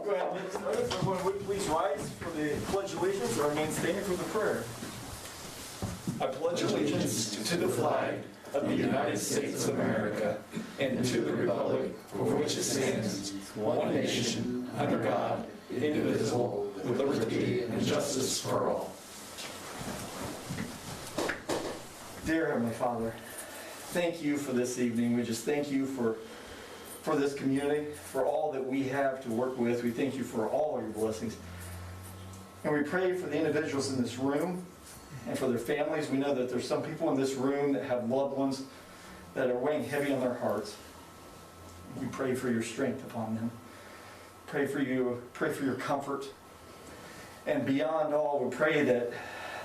go ahead and get started. So everyone would please rise for the Pledge of Allegiance or remain standing for the prayer. I pledge allegiance to the flag of the United States of America and to the republic for which it stands, one nation, under God, indivisible, with liberty and justice for all. Dear Heavenly Father, thank you for this evening. We just thank you for this community, for all that we have to work with. We thank you for all your blessings. And we pray for the individuals in this room and for their families. We know that there's some people in this room that have loved ones that are weighing heavy on their hearts. We pray for your strength upon them. Pray for your comfort. And beyond all, we pray that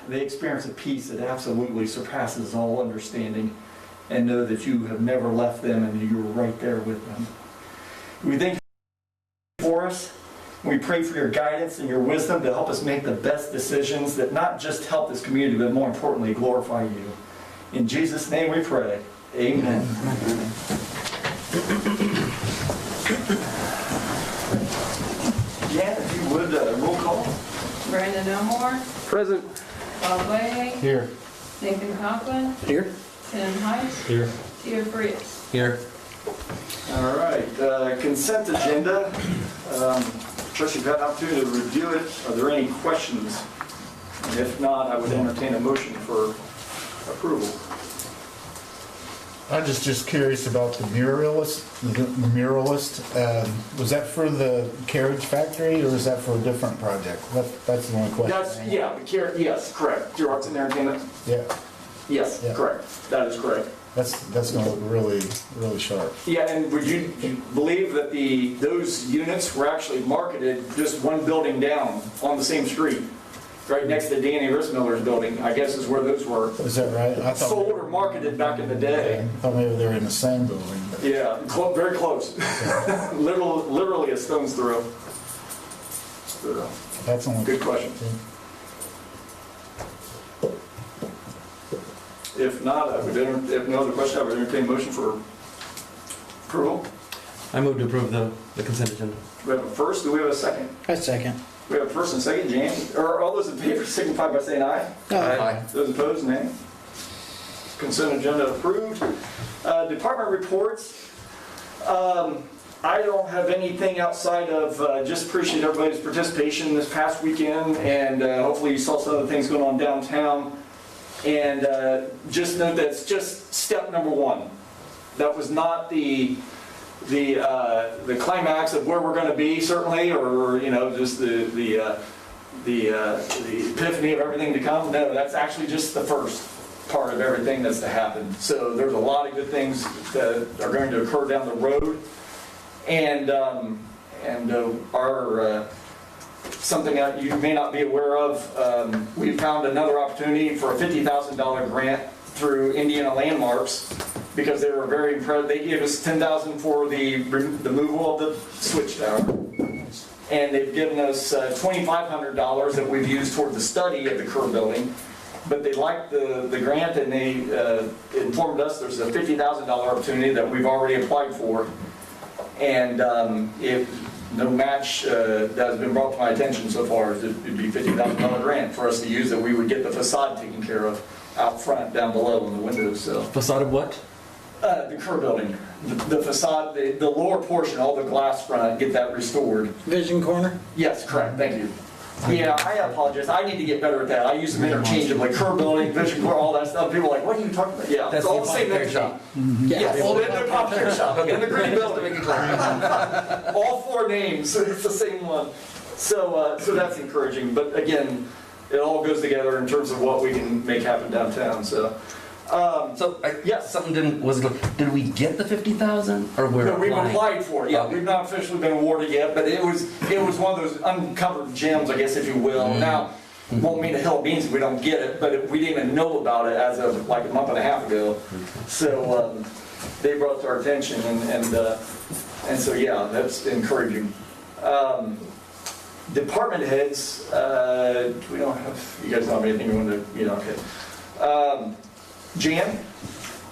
they experience a peace that absolutely surpasses all understanding, and know that you have never left them and you're right there with them. We thank you for us. We pray for your guidance and your wisdom to help us make the best decisions that not just help this community, but more importantly, glorify you. In Jesus' name we pray. Amen. Jan, if you would, roll call. Brandon Elmore. Present. Bob Way. Here. Nathan Conklin. Here. Ken Heiss. Here. Tia Frias. Here. All right, consent agenda. Trust you've had an opportunity to review it. Are there any questions? And if not, I would entertain a motion for approval. I'm just curious about the muralist. Was that for the carriage factory, or is that for a different project? That's the only question. Yes, correct. Xerox and Entertainment? Yeah. Yes, Yeah. correct. That is correct. That's going to look really, really sharp. Yeah, and would you believe that those units were actually marketed just one building down on the same street, right next to Danny Rissmiller's building, I guess is where those were. Is that right? I thought Sold or marketed back in the day. I thought maybe they were in the same building. But Yeah, very close. Literally a stone's throw. So, that's only good question. If not, if no other question, I would entertain a motion for approval. I move to approve the consent agenda. We have a first. Do we have a second? A second. We have a first and second. Jan, or all those in favor signify by saying aye. Aye. Those opposed, nay. Consent agenda approved. Department reports. I don't have anything outside of just appreciate everybody's participation this past weekend, and hopefully you saw some of the things going on downtown. And just note that it's just step number one. That was not the climax of where we're going to be, certainly, or just the epiphany of everything to come. No, that's actually just the first part of everything that's to happen. So there's a lot of good things that are going to occur down the road, and our something that you may not be aware of, we found another opportunity for a $50,000 grant through Indiana Landmarks, because they were very impressed. They gave us $10,000 for the removal of the switch tower, and they've given us $2,500 that we've used toward the study of the Kerr building. But they liked the grant, and they informed us there's a $50,000 opportunity that we've already applied for, and no match that has been brought to my attention so far. It'd be $50,000 grant for us to use, that we would get the facade taken care of out front, down below in the windows. So Facade of what? the Kerr building, the facade, the lower portion, all the glass front, get that restored. Vision corner? Yes, correct. Thank you. Yeah, I apologize. I need to get better at that. I use them interchangeably. Kerr building, Vision corner, all that stuff. People are like, what are you talking about? Yeah, That's it's all the the same repair entity. shop. Yes, the pop repair shop in the green building. Make it clear. All four names, it's the same one. So that's encouraging. But again, it all goes together in terms of what we can make happen downtown. So, yes. Something did we get the 50,000, or No, we've applying? applied for it. Yeah, we've not officially been awarded yet, but it was one of those uncovered gems, I guess, if you will. Now, won't mean a hill of beans if we don't get it, but we didn't even know about it as of like a month and a half ago. So they brought it to our attention, and so yeah, that's encouraging. Department heads, we don't have. You guys don't have anything you want to? Okay. Jan?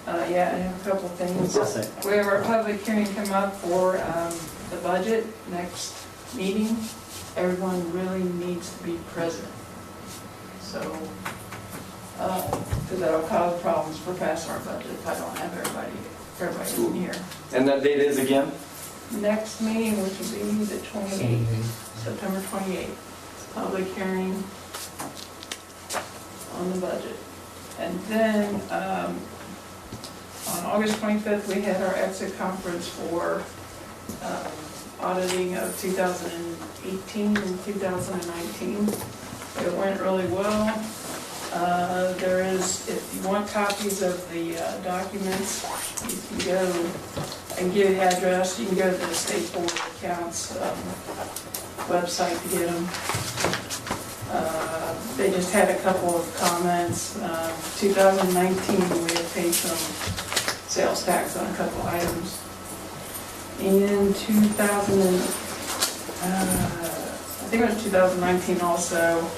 Yeah, I have a couple things. Yes. We have our public hearing come up for the budget next meeting, everyone really needs to be present. So, because that'll cause problems for passing our budget if I don't have everybody in here. And that date is again? Next meeting, which will be the 28th, September 28th, public hearing on the budget. And then, on August 25th, we had our exit conference for auditing of 2018 and 2019. It went really well. There is, if you want copies of the documents, you can go and give the address. You can go to the State Board of Accounts website to get them. They just had a couple of comments. 2019, we had paid some sales tax on a couple items. In 2000, I think it was 2019 also,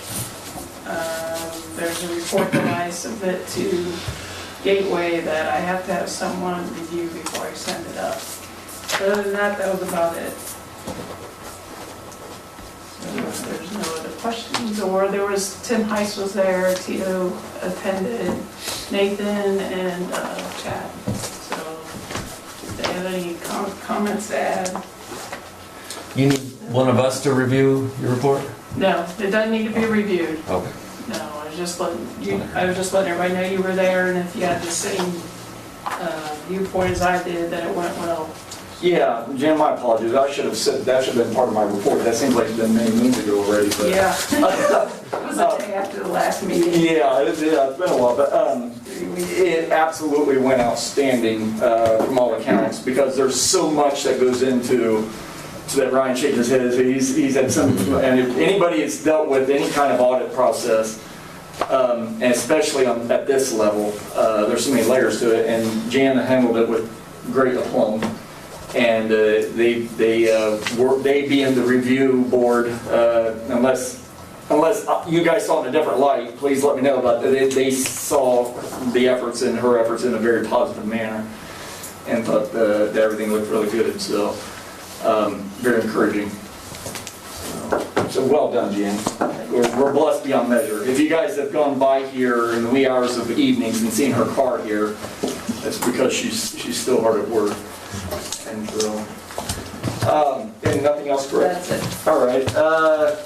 there's a report that I submit to Gateway that I have to have someone review before I send it up. Other than that, that was about it. So there's no other questions, or there was, Tim Heiss was there, Tito attended, Nathan and Chad. So if they have any comments to add. You need one of us to review your report? No, it doesn't need to be reviewed. Okay. No, I was just letting everybody know you were there, and if you had the same viewpoint as I did, that it went well. Yeah, Jan, my apologies. I should have said, that should have been part of my report. That seems like it's been many moons ago already, but. Yeah. It was the day after the last meeting. Yeah, it's been a while, but it absolutely went outstanding from all accounts, because there's so much that goes into that. Ryan shaking his head. He's had some, and if anybody has dealt with any kind of audit process, and especially at this level, there's so many layers to it, and Jan handled it with great aplomb. And they being the review board, unless you guys saw it in a different light, please let me know about it. They saw the efforts and her efforts in a very positive manner, and thought that everything looked really good. So very encouraging. So well done, Jan. We're blessed beyond measure. If you guys have gone by here in the wee hours of the evenings and seen her car here, that's because she's still hard at work. And nothing else, correct? That's it. All right.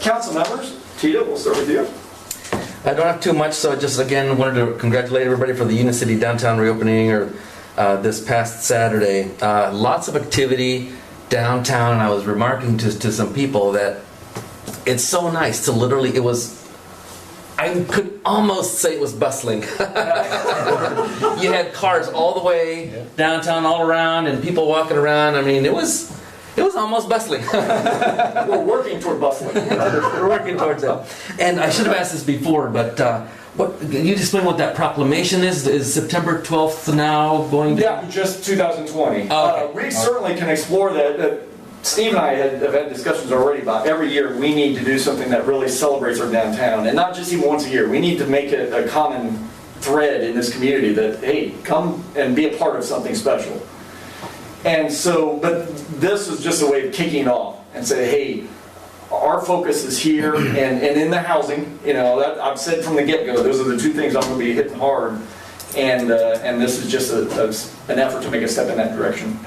Council members, Tito, we'll start with you. I don't have too much, so I just again wanted to congratulate everybody for the Unicity downtown reopening this past Saturday. Lots of activity downtown, and I was remarking to some people that it's so nice to literally, I could almost say it was bustling. You had cars all the way downtown, all around, and people walking around. I mean, it was almost bustling. We're working toward bustling. We're working towards that. And I should have asked this before, but can you explain what that proclamation is? Is September 12th now going to? Yeah, just 2020. Okay. We certainly can explore that. Steve and I have had discussions already about every year we need to do something that really celebrates our downtown, and not just even once a year. We need to make it a common thread in this community that, hey, come and be a part of something special. And so, but this is just a way of kicking off and say, hey, our focus is here and in the housing. You know, that I've said from the get-go, those are the two things I'm going to be hitting hard, and this is just an effort to make a step in that direction.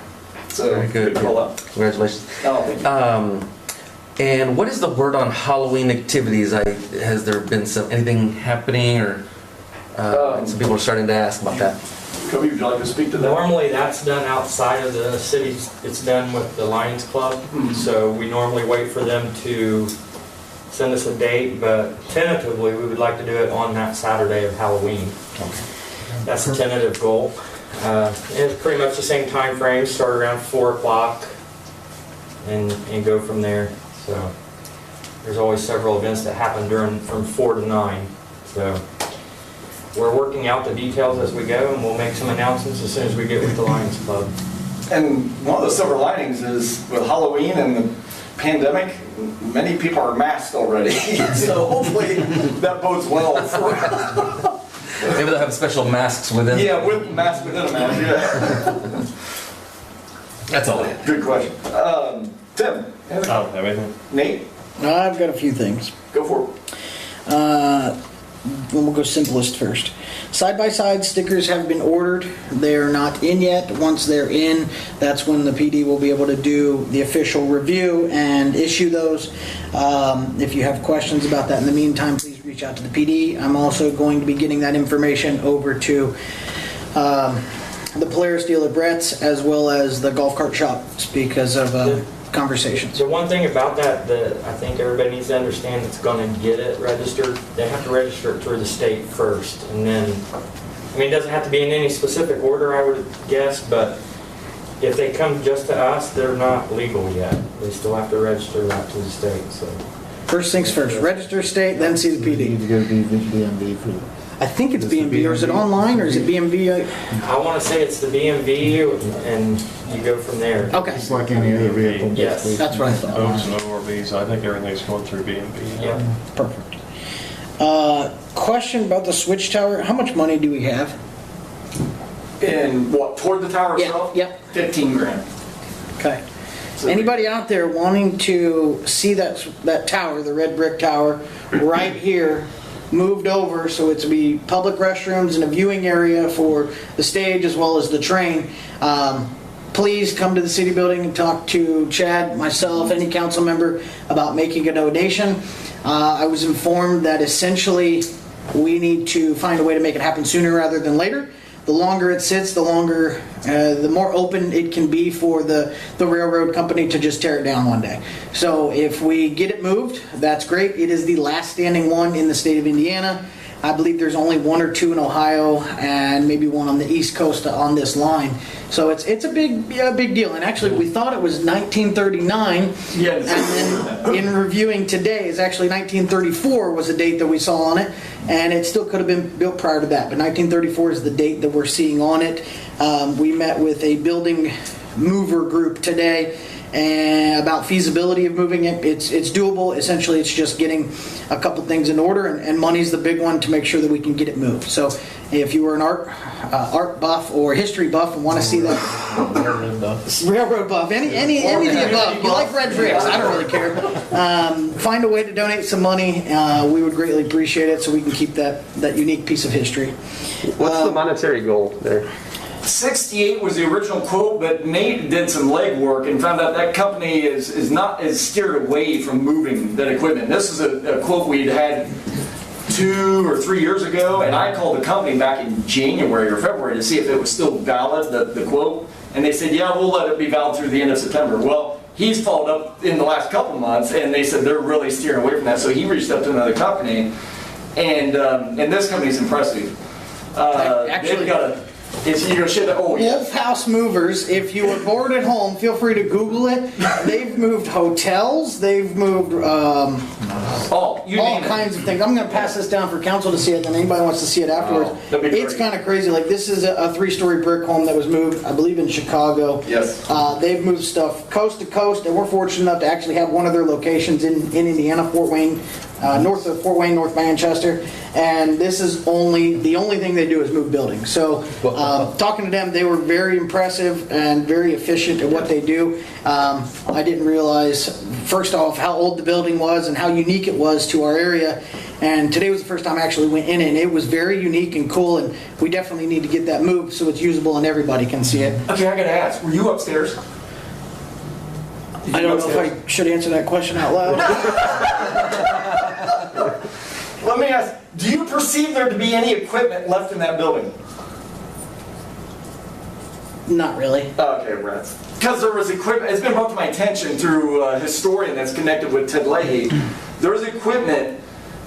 So very good. Call up. Congratulations. Oh, thank you. And what is the word on Halloween activities? Has there been anything happening, or some people are starting to ask about that? Kobe, would you like to speak to that? Normally that's done outside of the city. It's done with the Lions Club. Mm-hmm. So we normally wait for them to send us a date, but tentatively we would like to do it on that Saturday of Halloween. Okay. That's the tentative goal. It's pretty much the same time frame, start around 4 o'clock and go from there. So there's always several events that happen from 4 to 9. So we're working out the details as we go, and we'll make some announcements as soon as we get with the Lions Club. And one of the silver linings is with Halloween and the pandemic, many people are masked already. So hopefully that bodes well for Maybe they'll have special masks within. yeah, with mask within a mask, yeah. That's all I have. Good question. Tim? I don't have anything. Nate, I've got a few things. go for it. We'll go simplest first. Side-by-side stickers have been ordered. They're not in yet. Once they're in, that's when the PD will be able to do the official review and issue those. If you have questions about that in the meantime, please reach out to the PD. I'm also going to be getting that information over to the Polaris dealer Brett's as well as the golf cart shops because of conversations. The one thing about that I think everybody needs to understand that's going to get it registered, they have to register it through the state first. And then, I mean, it doesn't have to be in any specific order, I would guess, but if they come just to us, they're not legal yet. They still have to register that to the state, so. First things first, register state, then see the You PD. need to go to BMV for I think it's Is it BMV, or is it BMV? online, or is it BMV? I want to say it's the BMV, and you go from there. Okay, Just like any other vehicle. Yes. basically. that's what I thought. Oaks and ORVs, I think everything's going through B&B. Yeah. Perfect. Question about the switch tower. How much money do we have? And what, toward the tower Yeah, itself? yep. 15 grand. Okay. So Anybody out there wanting to see that tower, the red brick tower, right here, moved over so it's to be public restrooms and a viewing area for the stage as well as the train, please come to the city building and talk to Chad, myself, any council member about making a donation. I was informed that essentially we need to find a way to make it happen sooner rather than later. The longer it sits, the longer, the more open it can be for the railroad company to just tear it down one day. So if we get it moved, that's great. It is the last standing one in the state of Indiana. I believe there's only one or two in Ohio and maybe one on the East Coast on this line. So it's a big deal. And actually, we thought it was 1939. Yeah. And then in reviewing today, it's actually 1934 was the date that we saw on it. And it still could have been built prior to that. But 1934 is the date that we're seeing on it. We met with a building mover group today and about feasibility of moving it. It's doable. Essentially, it's just getting a couple things in order, and money's the big one to make sure that we can get it moved. So if you were an art buff or history buff and want to see that railroad buff, any of the above, you like red bricks, I don't really care. Find a way to donate some money. We would greatly appreciate it so we can keep that unique piece of history. What's the monetary goal there? 68 was the original quote, but Nate did some legwork and found out that company is steered away from moving that equipment. This is a quote we'd had 2 or 3 years ago, and I called the company back in January or February to see if it was still valid, the quote, and they said, yeah, we'll let it be valid through the end of September. Well, he's followed up in the last couple of months, and they said they're really steering away from that, so he reached out to another company, and this company's impressive. They've got a... Is you shit? Oh yeah. Wolf House Movers. If you were bored at home, feel free to Google it. They've moved hotels. They've moved all kinds of things. I'm going to pass this down for council to see it, and anybody wants to see it afterwards. It's kind of crazy. Like this is a 3-story brick home that was moved, I believe, in Chicago. Yes. They've moved stuff coast to coast, and we're fortunate enough to actually have one of their locations in Indiana, Fort Wayne. North of Fort Wayne, North Manchester, and this is the only thing they do is move buildings. So talking to them, they were very impressive and very efficient at what they do. I didn't realize, first off, how old the building was and how unique it was to our area. And today was the first time I actually went in it, and it was very unique and cool, and we definitely need to get that moved so it's usable and everybody can see it. Okay, I gotta ask, were you upstairs? I don't know if I should answer that question out loud. Let me ask, do you perceive there to be any equipment left in that building? Not really. Okay, rats. Because there was equipment, it's been brought to my attention through a historian that's connected with Ted Leahy. There was equipment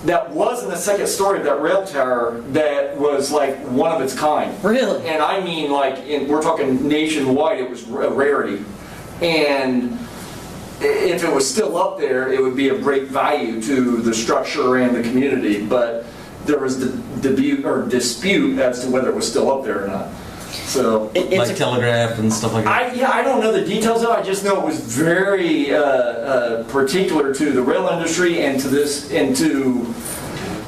that was in the second story of that rail tower that was like one of its kind. Really? And I mean we're talking nationwide, it was a rarity. And if it was still up there, it would be of great value to the structure and the community, but there was dispute as to whether it was still up there or not. So, Like telegraph and stuff like that? I don't know the details of it. I just know it was very particular to the rail industry and to this, and to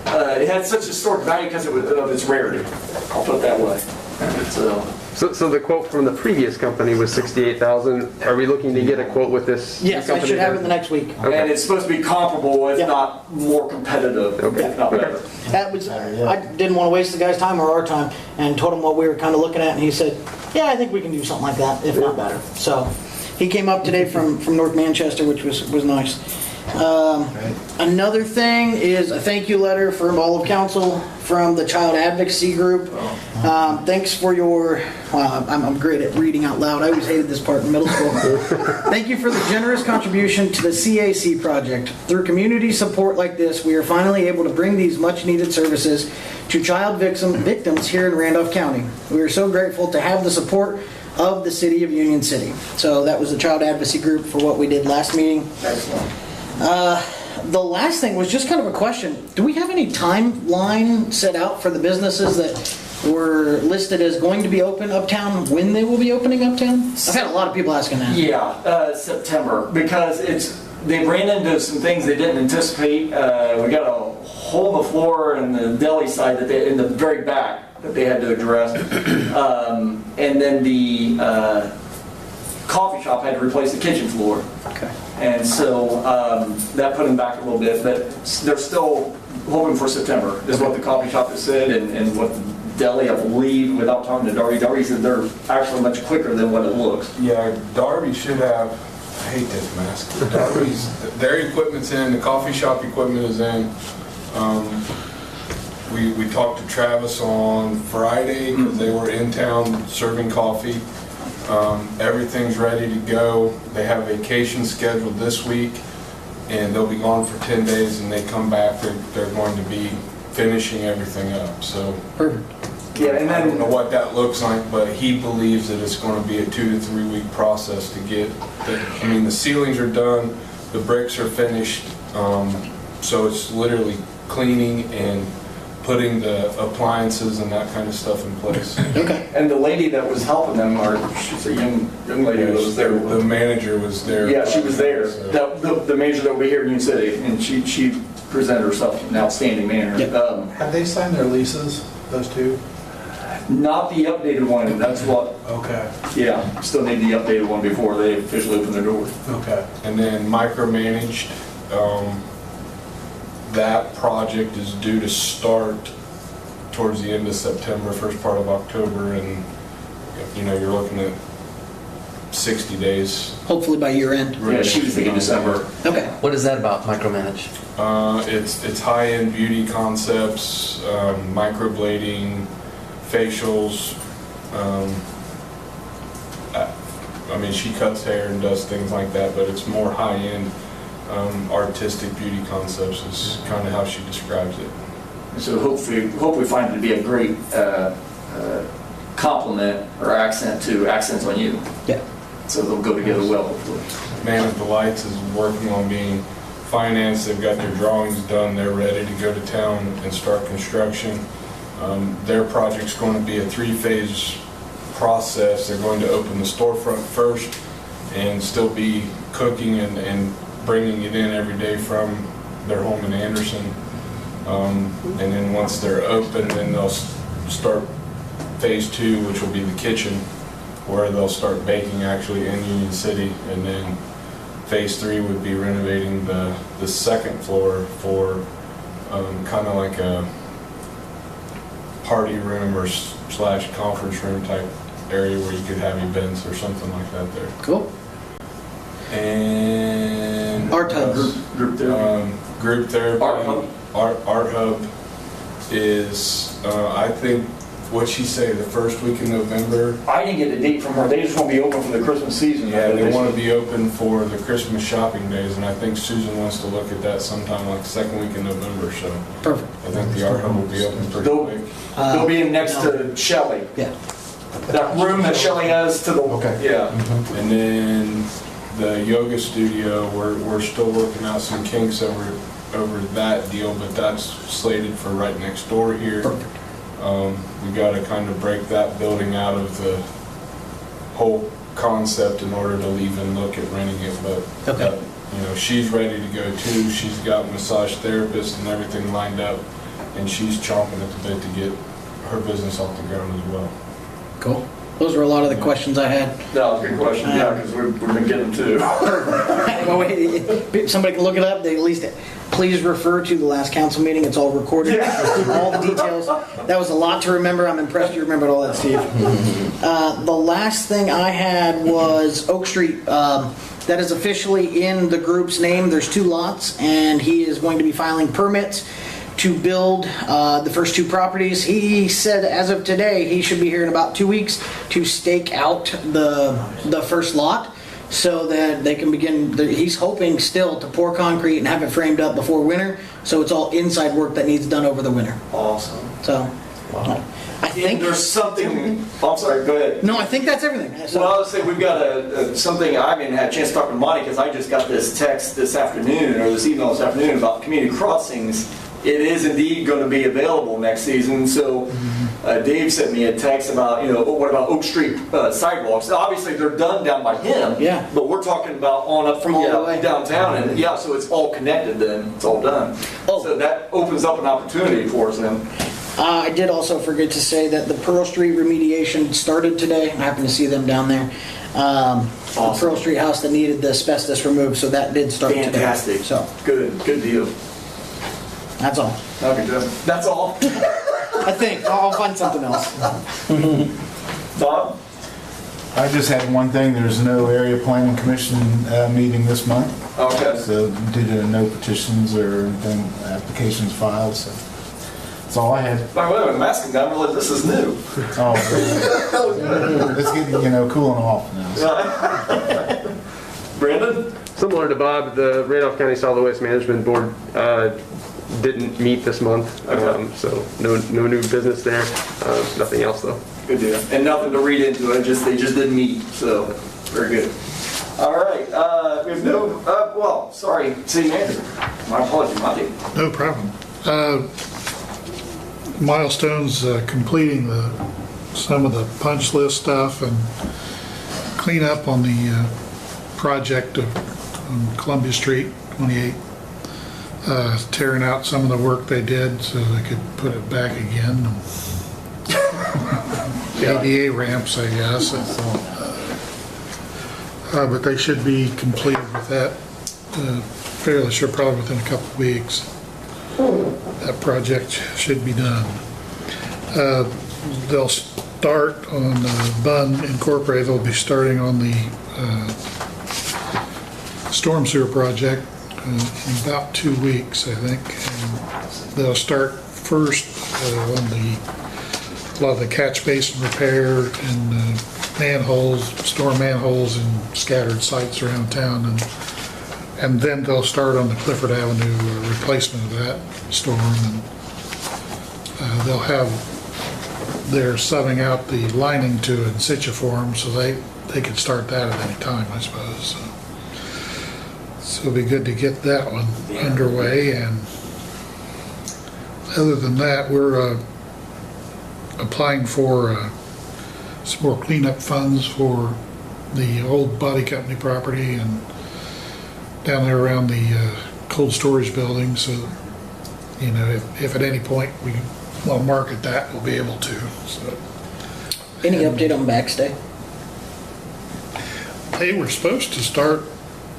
it had such historic value because of its rarity. I'll put it that way. So. So the quote from the previous company was 68,000. Are we looking to get a quote with this? Yes, I company should have it then? the next week. Okay. And it's supposed to be comparable, if Yeah. not more competitive, Okay. if not better. That was, I didn't want to waste the guy's time or our time, and told him what we were kind of looking at, and he said, yeah, I think we can do something like that, if not better. So, he came up today from North Manchester, which was nice. Another thing is a thank you letter from all of council from the Child Advocacy Group. Thanks for your, I'm great at reading out loud. I always hated this part in middle school. Thank you for the generous contribution to the CAC project. Through community support like this, we are finally able to bring these much needed services to child victims here in Randolph County. We are so grateful to have the support of the city of Union City. So that was the Child Advocacy Group for what we did last meeting. Excellent. The last thing was just kind of a question. Do we have any timeline set out for the businesses that were listed as going to be open uptown, when they will be opening uptown? I've had a lot of people asking that. Yeah, September, because they ran into some things they didn't anticipate. We got a hole in the floor in the deli side in the very back that they had to address. And then the coffee shop had to replace the kitchen floor. Okay. And so that put them back a little bit, but they're still hoping for September, is what the coffee shop has said, and what the deli, I believe, without talking to Darby said they're actually much quicker than what it looks. Yeah, Darby should have, I hate this mask. Darby's, their equipment's in, the coffee shop equipment is in. We talked to Travis on Friday because they were in town serving coffee. Everything's ready to go. They have vacation scheduled this week, and they'll be gone for 10 days, and they come back, they're going to be finishing everything up, so. Perfect. Yeah, and I don't then know what that looks like, but he believes that it's going to be a 2 to 3 week process to get, the ceilings are done, the bricks are finished, so it's literally cleaning and putting the appliances and that kind of stuff in place. Okay. and the lady that was helping them, or she's a young lady that was there. The manager was there. Yeah, she was there. So- The manager that we here in Union City, and she presented herself in an outstanding manner. Yep. Have they signed their leases, those two? Not the updated one. That's what. Okay, Yeah, still need the updated one before they officially open their doors. okay. And then micromanaged, that project is due to start towards the end of September, first part of October, and you're looking at 60 days. Hopefully by year end. Yeah, she was thinking December. Okay. What is that about, micromanage? It's high-end beauty concepts, microblading, facials. She cuts hair and does things like that, but it's more high-end, artistic beauty concepts is kind of how she describes it. So hopefully find it to be a great compliment or accents on you. Yeah. So they'll go together well, hopefully. Man of Delights is working on being financed. They've got their drawings done. They're ready to go to town and start construction. Their project's going to be a 3-phase process. They're going to open the storefront first and still be cooking and bringing it in every day from their home in Anderson. And then once they're open, then they'll start phase 2, which will be the kitchen, where they'll start baking actually in Union City. And then phase 3 would be renovating the second floor for kind of like a party room or slash conference room type area where you could have events or something like that there. Cool. And Art Hub. Group there. Group therapy. Art Hub. Art Hub is, I think, what'd she say, the first week in November? I didn't get a date from her. They just want to be open for the Christmas season. Yeah, they want to be open for the Christmas shopping days, and I think Susan wants to look at that sometime like the second week in November, so Perfect. I think the Art Hub will be open pretty They'll- quick. They'll be in next to Shelley. Yeah. That room that Shelley has to the. Okay. Yeah. And then the yoga studio, we're still working out some kinks over that deal, but that's slated for right next door here. Perfect. We got to kind of break that building out of the whole concept in order to even look at renting it, but Okay. she's ready to go too. She's got massage therapist and everything lined up, and she's chomping at the bit to get her business off the ground as well. Cool. Those were a lot of the questions I had. That was a good question, yeah, because we've been getting them too. Well, wait, somebody can look it up. They at least please refer to the last council meeting. It's all recorded. All the details. That was a lot to remember. I'm impressed you remembered all that, Steve. The last thing I had was Oak Street. That is officially in the group's name. There's 2 lots, and he is going to be filing permits to build the first 2 properties. He said as of today he should be here in about 2 weeks to stake out the first lot so that they can begin. He's hoping still to pour concrete and have it framed up before winter, so it's all inside work that needs done over the winter. Awesome. So I think there's something. I'm sorry, go ahead. No, I think that's everything. So, well, I was saying we've got something. I haven't had a chance to talk to Monte because I just got this text this afternoon or this email this afternoon about community crossings. It is indeed going to be available next season. So Dave sent me a text about, what about Oak Street sidewalks? Obviously, they're done down by him. Yeah. But we're talking about on up from downtown. And yeah, so it's all connected then. It's all done. Oh. So that opens up an opportunity for us then. I did also forget to say that the Pearl Street remediation started today. I happened to see them down there. Awesome. The Pearl Street house that needed the asbestos removed, so that did start today. Fantastic. So good deal. That's all. Okay, good. That's all. I think I'll find something else. Bob? I just had one thing. There's no area planning commission meeting this month. Okay. So due to no petitions or anything, applications filed. So that's all I had. By the way, I'm asking that. I realize this is new. Oh, that was good. It's getting cooling off now. So. Brandon? Similar to Bob, the Randolph County Solid Waste Management Board didn't meet this month, okay. So no new business there. Nothing else though. Good deal. And nothing to read into it. They just didn't meet. So very good. All right. We have no. Sorry, city manager. My apologies, Monty. No problem. Milestones completing some of the punch list stuff and clean up on the project on Columbia Street, 28. Tearing out some of the work they did so they could put it back again. ADA ramps, I guess. But they should be completed with that fairly sure, probably within a couple of weeks. That project should be done. They'll start on Bunn Incorporated. They'll be starting on the storm sewer project in about 2 weeks, I think. And they'll start first on a lot of the catch basin repair and manholes, storm manholes in scattered sites around town, and then they'll start on the Clifford Avenue replacement of that storm, and they're subbing out the lining to in situ form, so they could start that at any time, I suppose. So it'll be good to get that one underway. And other than that, we're applying for some more cleanup funds for the old body company property and down there around the cold storage building. So, if at any point we want to market that, we'll be able to. So, any update on Backstay? They were supposed to start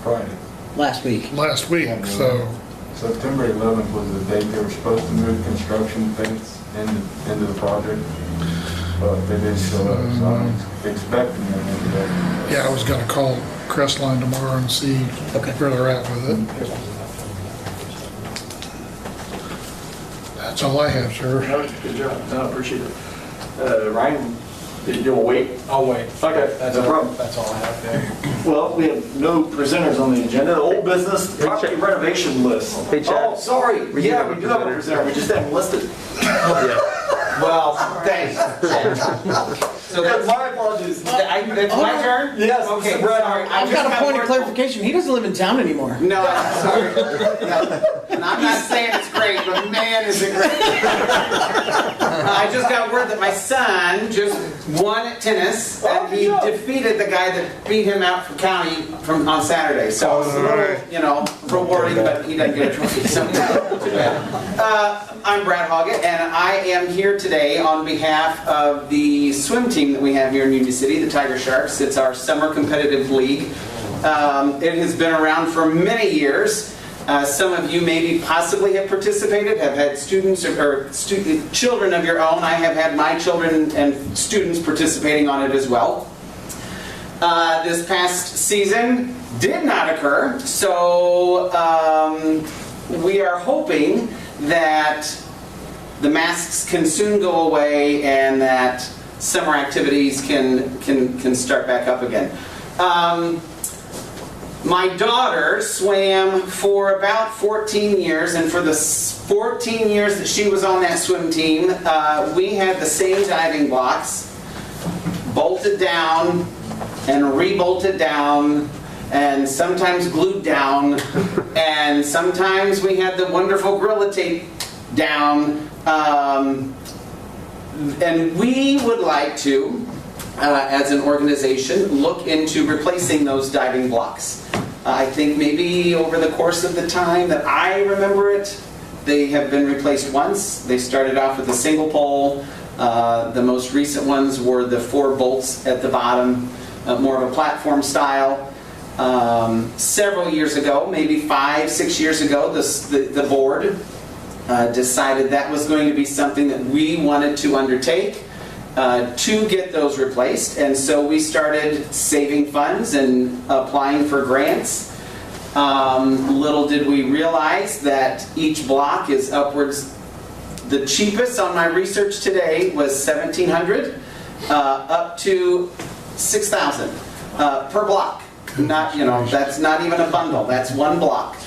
Friday. Last week. So September 11th was the date they were supposed to move construction fence into the project, but they didn't show up, so I'm expecting them to do that. yeah, I was going to call Crestline tomorrow and see where they're at with it. That's all I have, sir. Good job. No, I appreciate it. Ryan, you'll wait? I'll wait. Okay, no problem. That's all I have there. Well, we have no presenters on the agenda. Old business property renovation list. Hey, Chad. Oh, sorry. We do have a presenter. We just haven't listed. Well, thanks. So that's My apologies. that's my turn? Yes. Okay, Brad, sorry. I've got a point of clarification. He doesn't live in town anymore. No, I'm sorry. No. And I'm not saying it's great, but man, is it great. I just got word that my son just won at tennis, and he defeated the guy that beat him out from county on Saturday. So it's a little, rewarding, but he doesn't get a trophy, so too bad. I'm Brad Hoggett, and I am here today on behalf of the swim team that we have here in Union City, the Tiger Sharks. It's our summer competitive league. It has been around for many years. Some of you maybe possibly have participated, have had students or children of your own. I have had my children and students participating on it as well. This past season did not occur, so we are hoping that the masks can soon go away and that summer activities can start back up again. My daughter swam for about 14 years, and for the 14 years that she was on that swim team, we had the same diving blocks, bolted down and re-bolted down, and sometimes glued down, and sometimes we had the wonderful Gorilla Tape down, and we would like to, as an organization, look into replacing those diving blocks. I think maybe over the course of the time that I remember it, they have been replaced once. They started off with a single pole. The most recent ones were the 4 bolts at the bottom, more of a platform style. Several years ago, maybe 5-6 years ago, the board decided that was going to be something that we wanted to undertake to get those replaced, and so we started saving funds and applying for grants. Little did we realize that each block is upwards. The cheapest on my research today was $1,700, up to $6,000 per block. Not, that's not even a bundle. That's one block.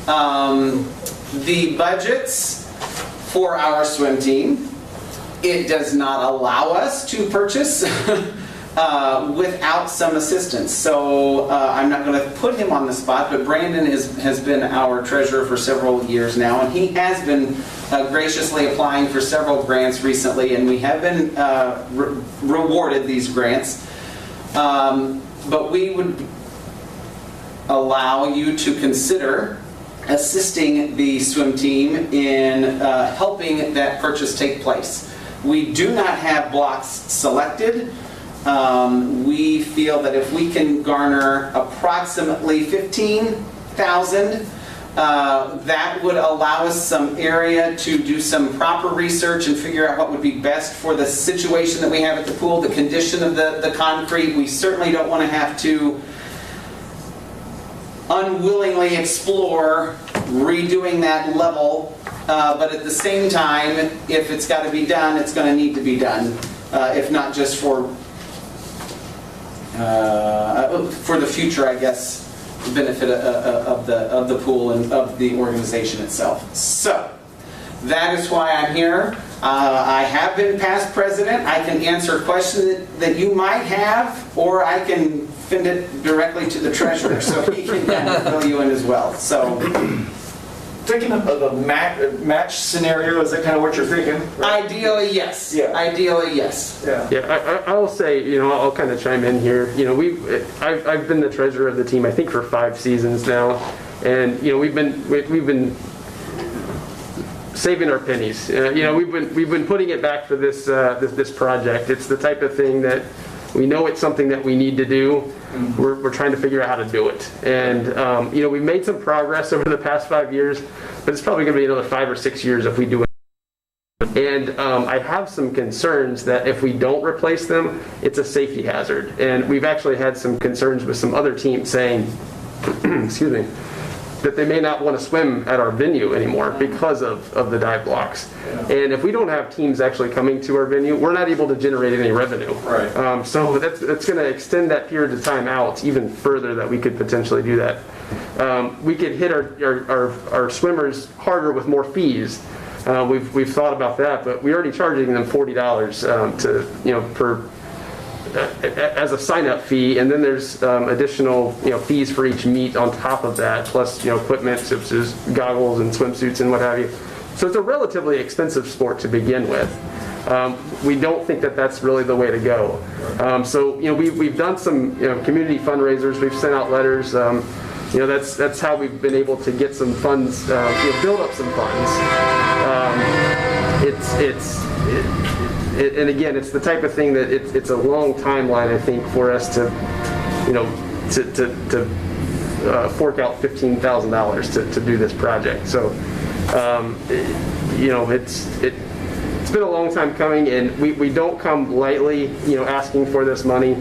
The budgets for our swim team, it does not allow us to purchase without some assistance. So I'm not going to put him on the spot, but Brandon has been our treasurer for several years now, and he has been graciously applying for several grants recently, and we have been rewarded these grants. But we would allow you to consider assisting the swim team in helping that purchase take place. We do not have blocks selected. We feel that if we can garner approximately $15,000, that would allow us some area to do some proper research and figure out what would be best for the situation that we have at the pool, the condition of the concrete. We certainly don't want to have to unwillingly explore redoing that level, but at the same time, if it's got to be done, it's going to need to be done, if not just for the future, I guess, the benefit of the pool and of the organization itself. So that is why I'm here. I have been past president. I can answer questions that you might have, or I can send it directly to the treasurer so he can kind of fill you in as well. So, Thinking of the match scenario, is that kind of what you're thinking? Right? Ideally, yes. Yeah. Ideally, yes. Yeah, I'll say, I'll kind of chime in here. I've been the treasurer of the team, I think, for 5 seasons now, and we've been saving our pennies. We've been putting it back for this this project. It's the type of thing that we know it's something that we need to do. We're trying to figure out how to do it, and we've made some progress over the past 5 years, but it's probably going to be another 5 or 6 years if we do it. And I have some concerns that if we don't replace them, it's a safety hazard. And we've actually had some concerns with some other teams saying, excuse me, that they may not want to swim at our venue anymore because of the dive blocks. And if we don't have teams actually coming to our venue, we're not able to generate any revenue. Right. So that's going to extend that period of time out even further that we could potentially do that. We could hit our swimmers harder with more fees. We've thought about that, but we're already charging them $40 per as a sign-up fee, and then there's additional fees for each meet on top of that, plus equipment such as goggles and swimsuits and what have you. So it's a relatively expensive sport to begin with. We don't think that that's really the way to go. So we've done some community fundraisers. We've sent out letters. that's how we've been able to get some funds, build up some funds. And again, it's the type of thing that it's a long timeline, I think, for us to fork out $15,000 to do this project. So, it's been a long time coming, and we don't come lightly, asking for this money.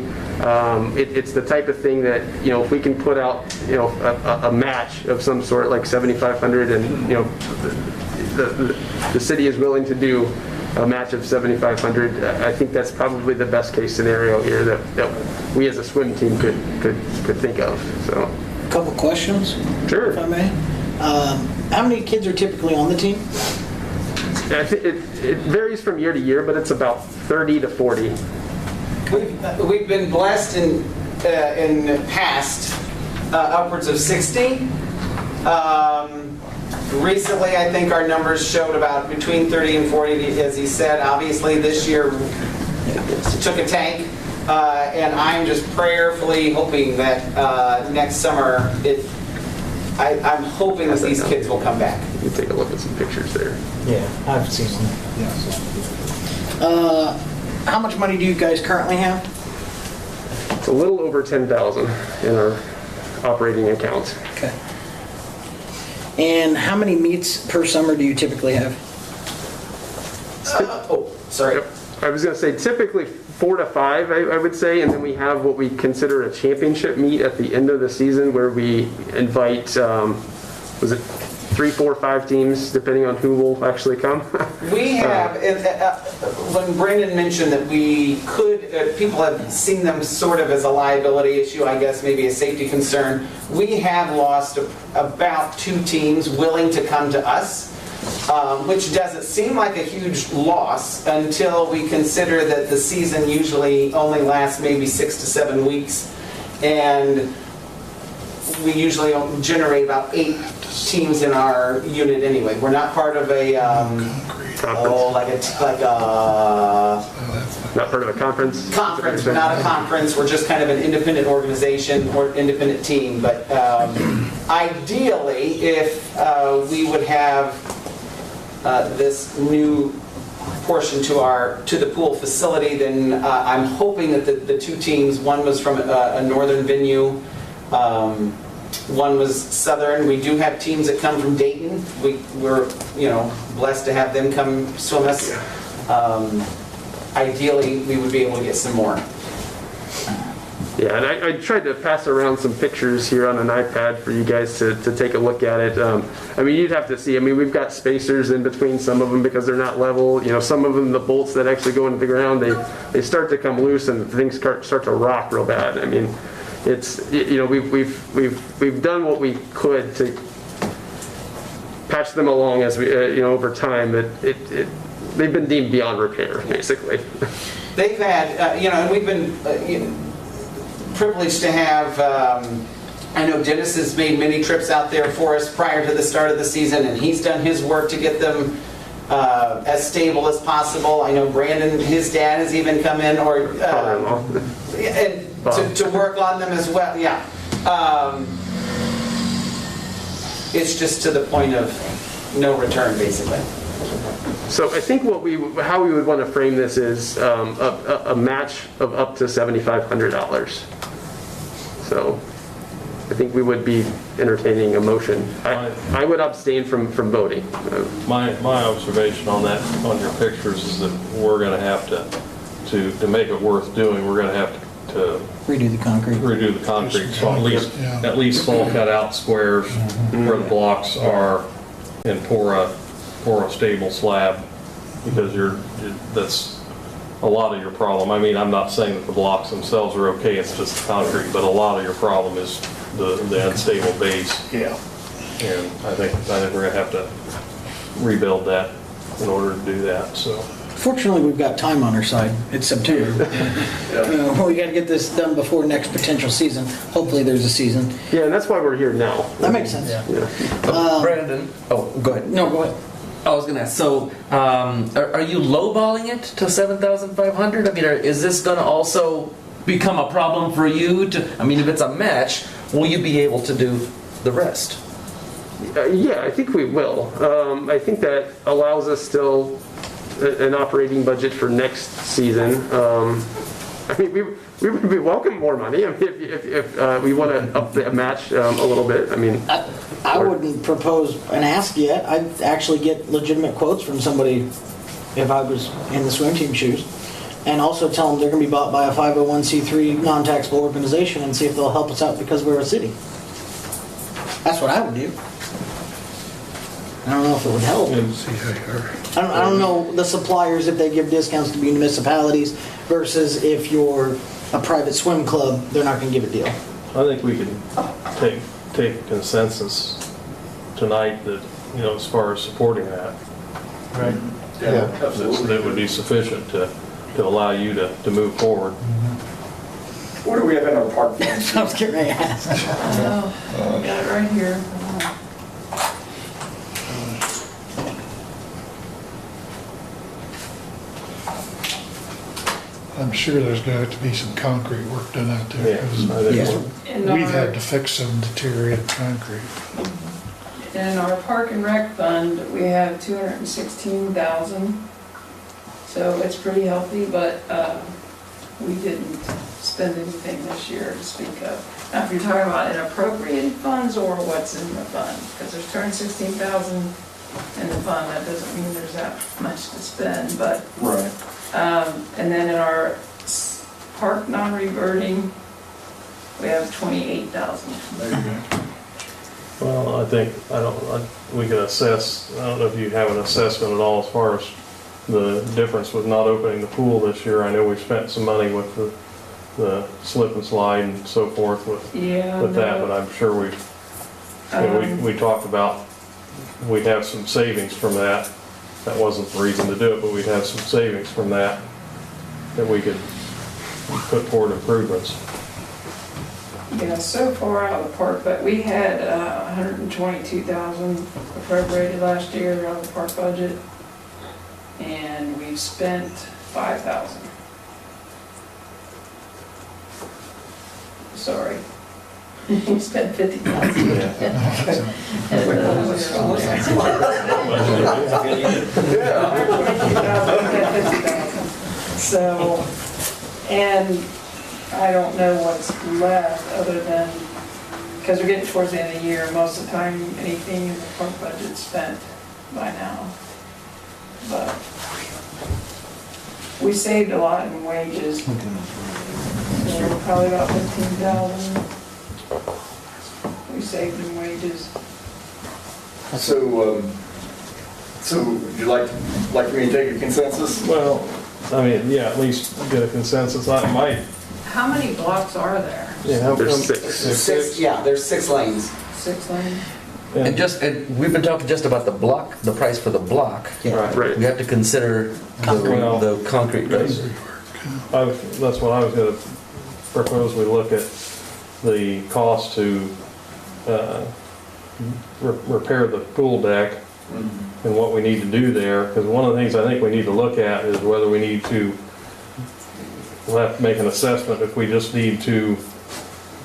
It's the type of thing that, if we can put out, a match of some sort, like $7,500, and, the city is willing to do a match of $7,500, I think that's probably the best case scenario here that we as a swim team could think of. So, Couple questions, sure, if I may. How many kids are typically on the team? I think it varies from year to year, but it's about 30 to 40. We've been blessed in the past upwards of 60. Recently, I think our numbers showed about between 30 and 40, as he said. Obviously, this year took a tank, and I'm just prayerfully hoping that next summer, I'm hoping that these kids will come back. You can take a look at some pictures there. Yeah, I've seen them. How much money do you guys currently have? It's a little over 10,000 in our operating account. Okay. And how many meets per summer do you typically have? Sorry. Yep. I was going to say typically 4 to 5, I would say, and then we have what we consider a championship meet at the end of the season where we invite, 3, 4, 5 teams, depending on who will actually come. We have, when Brandon mentioned that we could, people have seen them sort of as a liability issue, I guess maybe a safety concern. We have lost about 2 teams willing to come to us, which doesn't seem like a huge loss until we consider that the season usually only lasts maybe 6 to 7 weeks. And we usually generate about 8 teams in our unit anyway. We're not part of a not part of a conference. Conference. We're not a conference. We're just kind of an independent organization or independent team. But ideally, if we would have this new portion to the pool facility, then I'm hoping that the 2 teams. One was from a northern venue. One was southern. We do have teams that come from Dayton. We're blessed to have them come swim us. Ideally, we would be able to get some more. Yeah, and I tried to pass around some pictures here on an iPad for you guys to take a look at it. I mean, you'd have to see. I mean, we've got spacers in between some of them because they're not level. Some of them, the bolts that actually go into the ground, they start to come loose and things start to rock real bad. I mean, it's we've done what we could to patch them along as we over time, but they've been deemed beyond repair basically. They've had and we've been privileged to have. I know Dennis has made many trips out there for us prior to the start of the season, and he's done his work to get them as stable as possible. I know Brandon, his dad, has even come in and to work on them as well. Yeah, it's just to the point of no return, basically. So I think how we would want to frame this is a match of up to $7,500. So I think we would be entertaining a motion. I would abstain from voting. My observation on that, on your pictures, is that we're going to have to make it worth doing, we're going to have to redo the concrete. So at least saw cut out squares where the blocks are, and pour a stable slab, because that's a lot of your problem. I mean, I'm not saying that the blocks themselves are okay, it's just the concrete, but a lot of your problem is the unstable base. Yeah. And I think we're going to have to rebuild that in order to do that. So. Fortunately, we've got time on our side. It's September. We got to get this done before next potential season. Hopefully, there's a season. Yeah, and that's why we're here now. That makes sense. Yeah. Brandon, go ahead. No, go ahead. I was going to ask, so are you lowballing it to $7,500? I mean, is this going to also become a problem for you? If it's a match, will you be able to do the rest. Yeah, I think we will. I think that allows us still an operating budget for next season. I mean, we would welcome more money. I mean, if we want to up the match a little bit. I mean, I wouldn't propose an ask yet. I'd actually get legitimate quotes from somebody if I was in the swim team shoes. And also tell them they're going to be bought by a 501c3 non-taxable organization and see if they'll help us out because we're a city. That's what I would do. I don't know if it would help. See how you are. I don't know the suppliers if they give discounts to municipalities versus if you're a private swim club, they're not going to give a deal. I think we can take consensus tonight that, you know, as far as supporting that. Right. Yeah. That would be sufficient to allow you to move forward. What do we have in our park fund? I was getting ready to ask. I got it right here. I'm sure there's got to be some concrete work done out there. Yeah, 'Cause I think Yeah. so. we've had to fix some deteriorated concrete. In our park and rec fund, we have 216,000. So it's pretty healthy, but we didn't spend anything this year to speak of. Now, if you're talking about inappropriated funds or what's in the fund, because there's 216,000 in the fund, that doesn't mean there's that much to spend, but. Right. And then in our park non-reverting, we have 28,000. There you go. Well, we can assess, I don't know if you have an assessment at all as far as the difference with not opening the pool this year. I know we spent some money with the slip and slide and so forth with that, but I'm sure we talked about we'd have some savings from that. That wasn't the reason to do it, but we'd have some savings from that we could put toward improvements. Yeah, so far out of the park, but we had 122,000 appropriated last year out of the park budget, and we've spent 5,000. Sorry. We spent 50,000. So, and I don't know what's left other than, because we're getting towards the end of the year, most of the time anything in the park budget's spent by now. But we saved a lot in wages. So probably about 15,000 we saved in wages. So would you like me to take a consensus? Well, I mean, yeah, at least get a consensus. I might. How many blocks are there? Yeah, how There's come- six. Yeah, there's 6 lanes. 6 lanes? And we've been talking just about the block, the price for the block. Right. Right. We have to consider the concrete price. That's what I was going to propose. We look at the cost to repair the pool deck and what we need to do there. Because one of the things I think we need to look at is whether we need to, we'll have to make an assessment if we just need to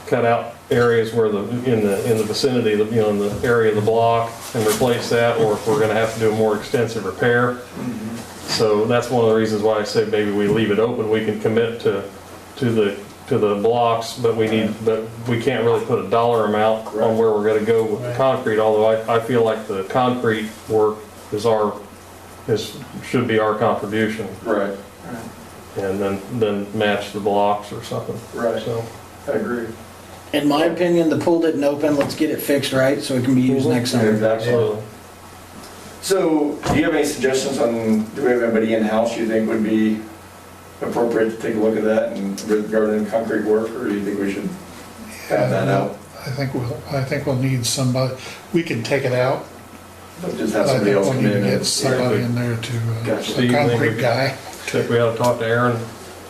cut out areas where in the vicinity, in the area of the block and replace that, or if we're going to have to do a more extensive repair. So that's one of the reasons why I say maybe we leave it open. We can commit to the blocks, but we can't really put a dollar amount on where we're going to go with the concrete. Although I feel like the concrete work should be our contribution. Right. And then match the blocks or something. Right. So I agree. In my opinion, the pool didn't open. Let's get it fixed right so it can be used next summer. Exactly. So, do you have any suggestions on, do we have anybody in-house you think would be appropriate to take a look at that and regarding concrete work, or do you think we should have that out? I think we'll need somebody, we can take it out. But just have I somebody think else we'll come need to in get and. somebody in there to, Gotcha. a concrete guy. think we ought to talk to Aaron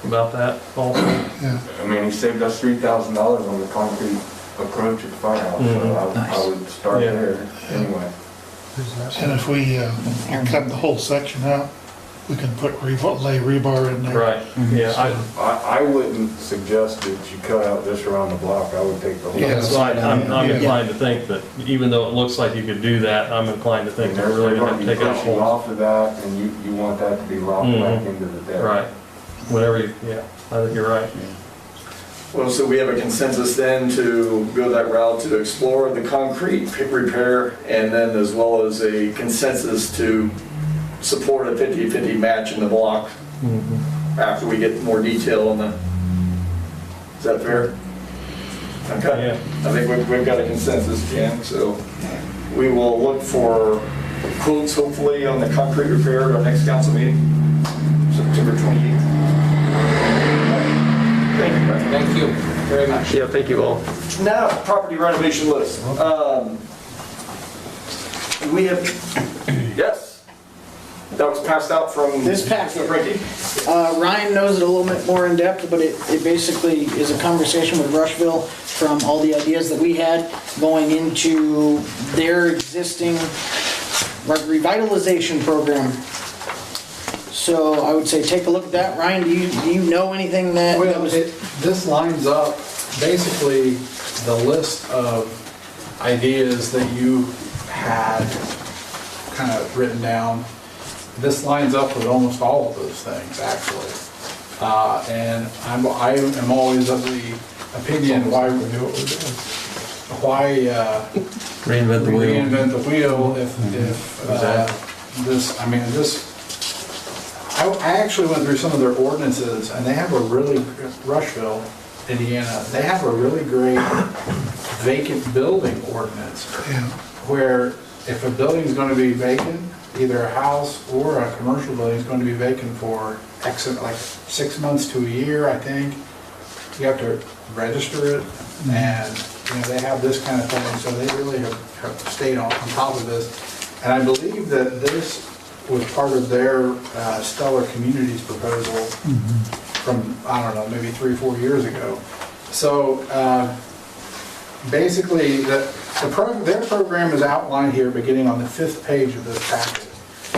about that also. Yeah. I mean, he saved us $3,000 on the concrete approach at the firehouse, so I would start Yeah. there anyway. And if we cut the whole section out, we can lay rebar in there. Right, yeah, I wouldn't suggest that you cut out this around the block, I would take the whole. Yeah. that's why I'm Yeah. inclined to think that even though it looks like you could do that, I'm inclined to think they're They're really gonna gonna be take out pushing holes. off of that, and you want that to be locked back Mhm. into the deck. Right, whatever you, yeah, I think you're right. Well, so we have a consensus then to go that route to explore the concrete repair, and then as well as a consensus to support a 50-50 match in the block after we get more detail on the, is that fair? Okay. Yeah. I think we've got a consensus, Jan, so we will look for quotes hopefully on the concrete repair at our next council meeting, September 28th. Thank you, Brett. Thank you very much. Yeah, thank you all. Now, property renovation list. We have, yes, that was passed out from. This packet. Frankie. Ryan knows it a little bit more in depth, but it basically is a conversation with Rushville from all the ideas that we had going into their existing revitalization program. So I would say take a look at that. Ryan, do you know anything that Well, was... this lines up basically the list of ideas that you had kind of written down. This lines up with almost all of those things, actually. And I am always of the opinion why Reinvent the wheel. reinvent the wheel if I actually went through some of their ordinances, and they have a really, Rushville, Indiana, they have a really great vacant building ordinance, where if a building's gonna be vacant, either a house or a commercial building is going to be vacant for like 6 months to a year, I think. You have to register it, and they have this kind of thing, so they really have stayed on top of this. And I believe that this was part of their Stellar Communities proposal from, I don't know, maybe 3 or 4 years ago. So basically, their program is outlined here beginning on the 5th page of this packet.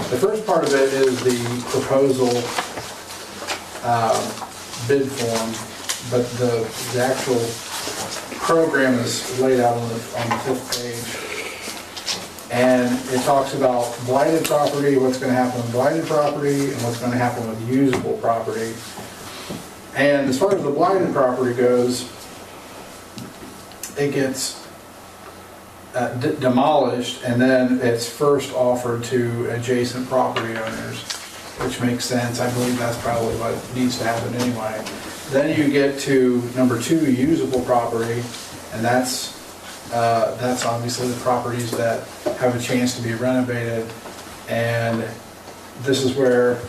The first part of it is the proposal bid form, but the actual program is laid out on the 5th page. And it talks about blighted property, what's going to happen with blighted property, and what's going to happen with usable property. And as far as the blighted property goes, it gets demolished, and then it's first offered to adjacent property owners, which makes sense. I believe that's probably what needs to happen anyway. Then you get to number 2, usable property, and that's obviously the properties that have a chance to be renovated. And this is where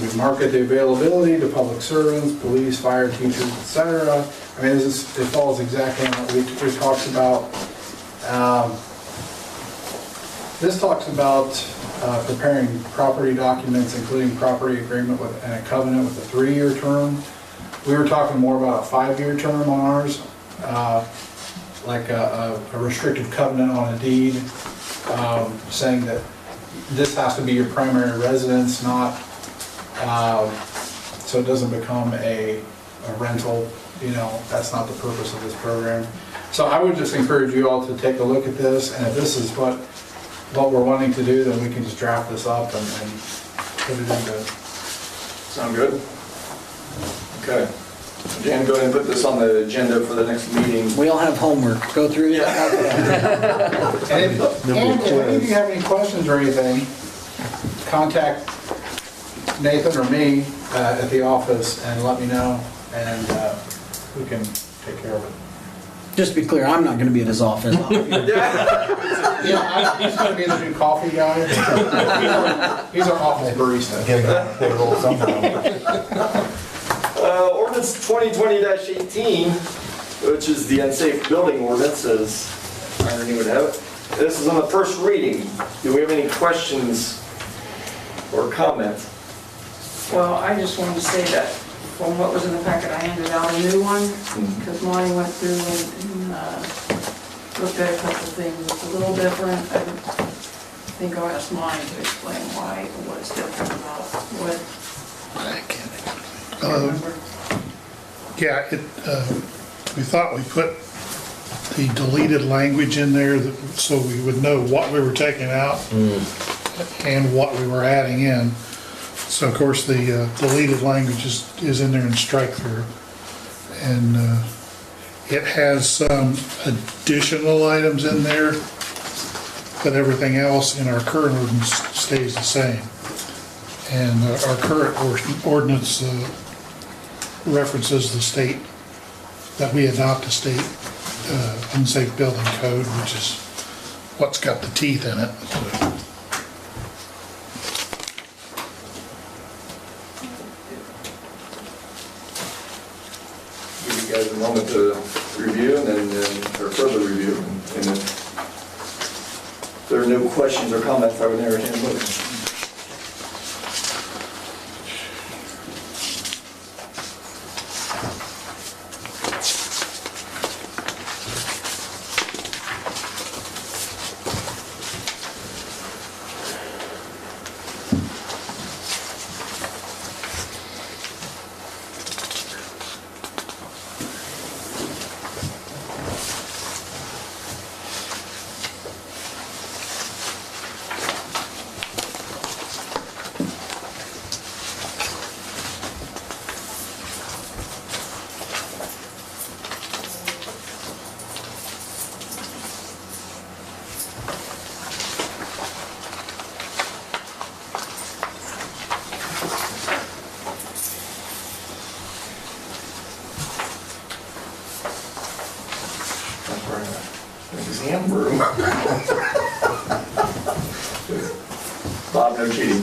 we market the availability to public servants, police, fire, teachers, etc. I mean, it falls exactly on what we talked about. This talks about preparing property documents, including property agreement and a covenant with a 3-year term. We were talking more about a 5-year term on ours, like a restrictive covenant on a deed, saying that this has to be your primary residence, not so it doesn't become a rental. That's not the purpose of this program. So I would just encourage you all to take a look at this, and if this is what we're wanting to do, then we can just draft this up and put it into. Sound good? Okay. Jan, go ahead and put this on the agenda for the next meeting. We all have homework. Go through that. And if any of you have any questions or anything, contact Nathan or me at the office and let me know, and we can take care of it. Just to be clear, I'm not going to be at his office. He's going to be the new coffee guy. He's our office barista. Ordinance 2020-18, which is the unsafe building ordinance, as Irene would have it. This is on the first reading. Do we have any questions or comments? Well, I just wanted to say that from what was in the packet, I handed out a new one, because Monty went through and looked at a couple of things. It's a little different. think I'll ask mine to explain why, what's different about what, remember? Yeah, we thought we put the deleted language in there so we would know what we were taking out and what we were adding in. So of course the deleted language is in there in strike through. And it has some additional items in there, but everything else in our current ordinance stays the same. And our current ordinance references the state, that we adopt a state unsafe building code, which is what's got the teeth in it. Give you guys a moment to review and then, or further review. And if there are no questions or comments, I would entertain a motion. Exam room. Bob, no cheating.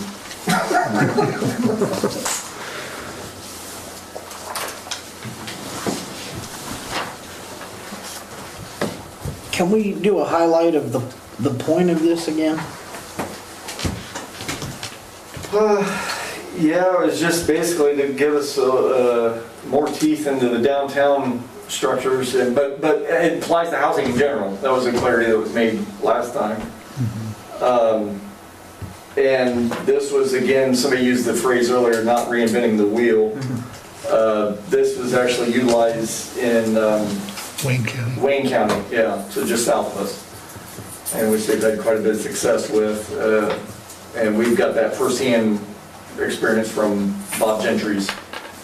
Can we do a highlight of the point of this again? Yeah, it was just basically to give us more teeth into the downtown structures, but it applies to housing in general. That was the clarity that was made last time. And this was, again, somebody used the phrase earlier, not reinventing the wheel. This was actually utilized in Wayne County. Wayne County, yeah, so just south of us, and which they've had quite a bit of success with. And we've got that firsthand experience from Bob Gentry's.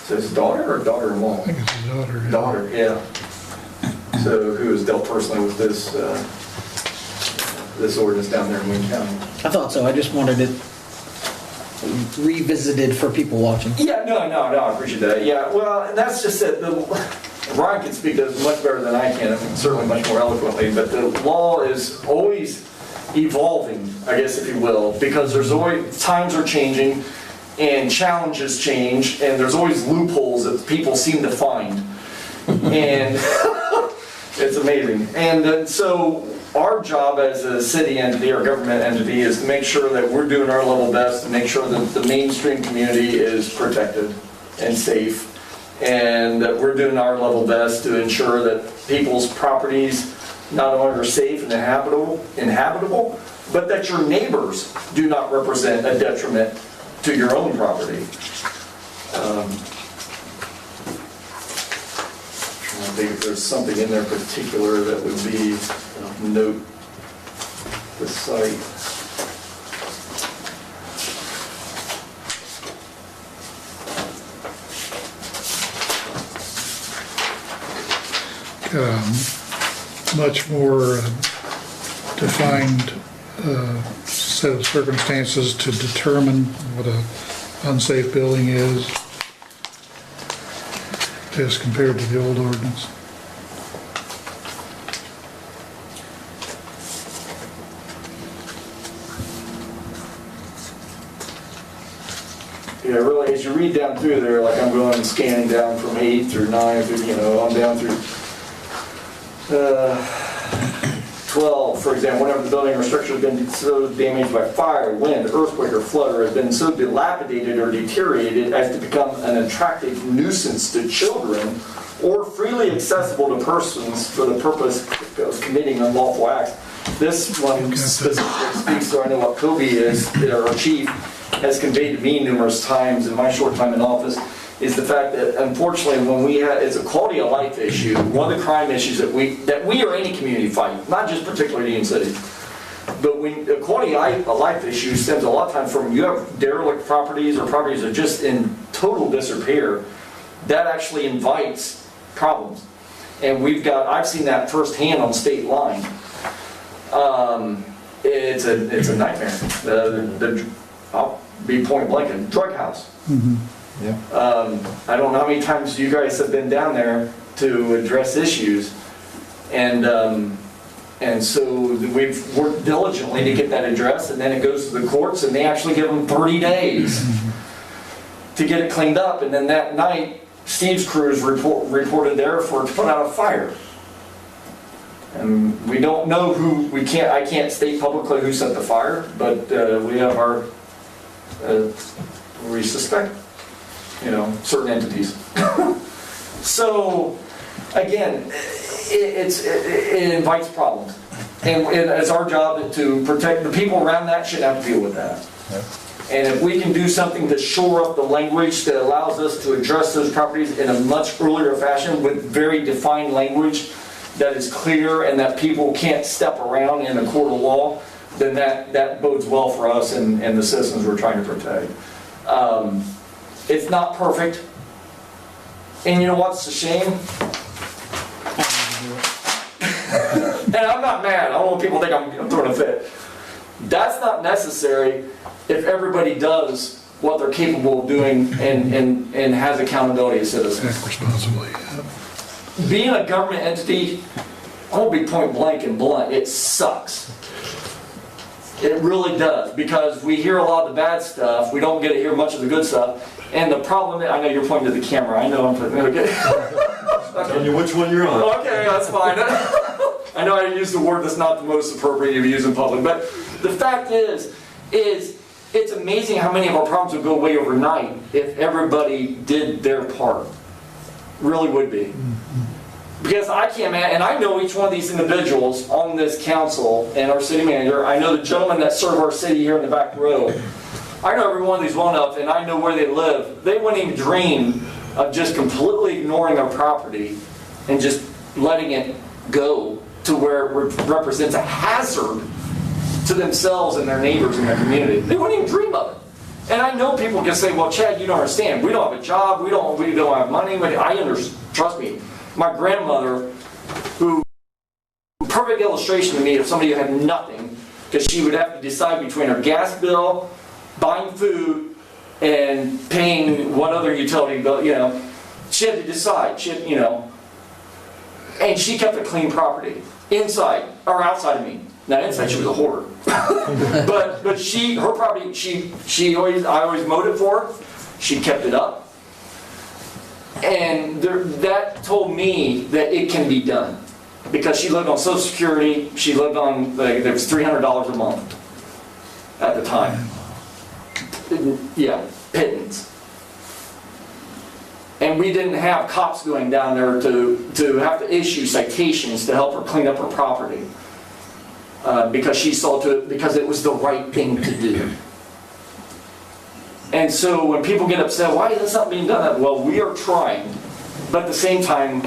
Is it his daughter or daughter-in-law? I think it's his daughter. Yeah. Daughter, yeah. So who has dealt personally with this this ordinance down there in Wayne County. I thought so. I just wanted it revisited for people watching. Yeah, no, I appreciate that. Yeah, well, that's just it. Ryan can speak to this much better than I can, and certainly much more eloquently, but the law is always evolving, I guess, if you will, because there's always, times are changing, and challenges change, and there's always loopholes that people seem to find. And it's amazing. And so our job as a city entity or government entity is to make sure that we're doing our level best to make sure that the mainstream community is protected and safe, and that we're doing our level best to ensure that people's properties not only are safe and inhabitable, but that your neighbors do not represent a detriment to your own property. I think if there's something in there particular that would be note the site. Much more defined set of circumstances to determine what a unsafe building is as compared to the old ordinance. Yeah, really, as you read down through there, like I'm going scanning down from 8 through 9, through, on down through 12, for example, whenever the building or structure has been so damaged by fire, wind, earthquake, or flood, or has been so dilapidated or deteriorated as to become an attractive nuisance to children, or freely accessible to persons for the purpose of committing unlawful acts. This one specifically speaks to, I know what Kobe is, our chief, has conveyed to me numerous times in my short time in office, is the fact that unfortunately when we have, it's a quality of life issue, one of the crime issues that we or any community fight, not just particularly Union City, but when the quality of life issue stems a lot of times from you have derelict properties or properties that are just in total disrepair, that actually invites problems. And I've seen that firsthand on state line. It's a nightmare. I'll be point blank, a drug house. Yeah. I don't know how many times you guys have been down there to address issues, and so we've worked diligently to get that addressed, and then it goes to the courts, and they actually give them 30 days to get it cleaned up, and then that night, Steve's crew is reported there to put out a fire. And we don't know I can't state publicly who set the fire, but we have we suspect, certain entities. So, again, it invites problems. And it's our job to protect the people around that shouldn't have to deal with that. And if we can do something to shore up the language that allows us to address those properties in a much earlier fashion with very defined language that is clear and that people can't step around in a court of law, then that bodes well for us and the citizens we're trying to protect. It's not perfect. And you know what's a shame? And I'm not mad. I don't want people to think I'm throwing a fit. That's not necessary if everybody does what they're capable of doing and has accountability as citizens. Act responsibly. Being a government entity, I won't be point blank and blunt, it sucks. It really does, because we hear a lot of the bad stuff, we don't get to hear much of the good stuff, and the problem, I know you're pointing to the camera, I know I'm putting, okay. Tell you which one you're on. Okay, that's fine. I know I used the word that's not the most appropriate to use in public, but the fact is it's amazing how many of our problems would go away overnight if everybody did their part. Really would be. Because I can't imagine, and I know each one of these individuals on this council and our city manager. I know the gentlemen that serve our city here in the back row. I know every one of these well enough, and I know where they live. They wouldn't even dream of just completely ignoring their property and just letting it go to where it represents a hazard to themselves and their neighbors in their community. They wouldn't even dream of it. And I know people can say, well, Chad, you don't understand. We don't have a job. We don't have money. Trust me. My grandmother, who, perfect illustration to me of somebody who had nothing, because she would have to decide between her gas bill, buying food, and paying what other utility bill, She had to decide, and she kept a clean property, inside, or outside of me. Now, inside she was a hoarder. but her property, I always mowed it for her. She kept it up. And that told me that it can be done. Because she lived on Social Security, she lived on, there was $300 a month at the time. Yeah, pittance. And we didn't have cops going down there to have to issue citations to help her clean up her property. Because she saw to it, because it was the right thing to do. And so when people get upset, why is this not being done? Well, we are trying, but at the same time,